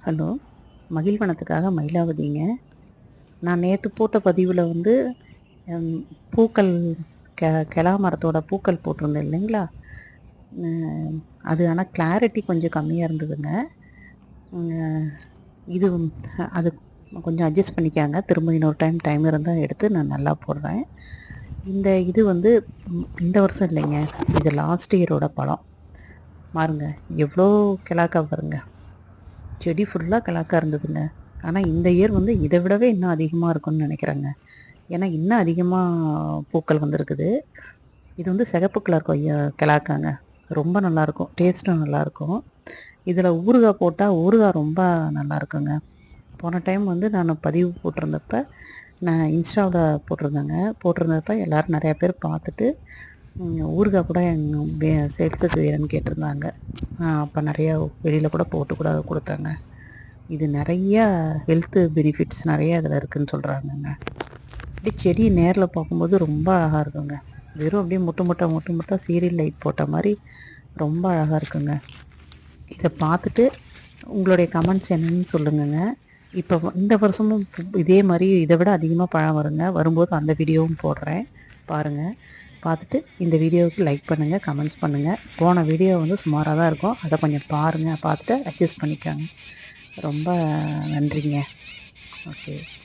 Hello, மகிழ்வனத்துக்காக மயிலாவதிங்க. நான் நேற்று போட்ட பதிவில் வந்து பூக்கள் கெலா மரத்தோட பூக்கள் போட்டிருந்தேன் இல்லைங்களா? அது ஆனால் கிளாரிட்டி கொஞ்சம் கம்மியாக இருந்ததுங்க. இது அது கொஞ்சம் அட்ஜஸ்ட் பண்ணிக்காங்க. திரும்ப இன்னொரு டைம் இருந்தால் எடுத்து நான் நல்லா போடுறேன். இது வந்து இந்த வருஷம் இல்லைங்க, இது லாஸ்ட் இயரோட பழம். பாருங்க எவ்வளோ கிளாக்கா பாருங்க, செடி ஃபுல்லாக கிழக்கா இருந்ததுங்க. ஆனால் இந்த இயர் வந்து இதை விடவே இன்னும் அதிகமாக இருக்கும்னு நினைக்கிறேங்க. ஏன்னா இன்னும் அதிகமாக பூக்கள் வந்துருக்குது. இது வந்து சிகப்பு கலர் கிழக்காங்க. ரொம்ப நல்லாயிருக்கும், டேஸ்ட்டும் நல்லாயிருக்கும். இதில் ஊறுகாய் போட்டால் ஊறுகாய் ரொம்ப நல்லாயிருக்குங்க. போன டைம் வந்து நான் பதிவு போட்டிருந்தப்ப நான் இன்ஸ்டாவில் போட்டிருந்தப்ப எல்லோரும் நிறையா பேர் பார்த்துட்டு ஊறுகாய் கூட எங்கள் சேல்ஸுக்கு வேணும்னு கேட்டிருந்தாங்க. அப்போ நிறையா வெளியில் கூட போட்டு கூட கொடுத்தாங்க. இது நிறையா ஹெல்த்து பெனிஃபிட்ஸ் நிறையா இதில் இருக்குதுன்னு சொல்கிறாங்கங்க. அப்படியே செடி நேரில் பார்க்கும்போது ரொம்ப அழகாக இருக்குங்க. வெறும் அப்படியே முட்டை சீரியல் லைட் போட்ட மாதிரி ரொம்ப அழகாக இருக்குங்க. இதை பார்த்துட்டு உங்களுடைய கமெண்ட்ஸ் என்னன்னு சொல்லுங்கங்க. இப்போ இந்த வருஷமும் இதே மாதிரி இதை விட அதிகமாக பழம் வரும்போது அந்த வீடியோவும் போடுறேன், பாருங்கள். பார்த்துட்டு இந்த வீடியோவுக்கு லைக் பண்ணுங்கள், கமெண்ட்ஸ் பண்ணுங்கள். போன வீடியோ வந்து சுமாராக தான் இருக்கும், அதை கொஞ்சம் பாருங்கள், பார்த்துட்டு அட்ஜஸ்ட் பண்ணிக்கோங்க. ரொம்ப நன்றிங்க. ஓகே.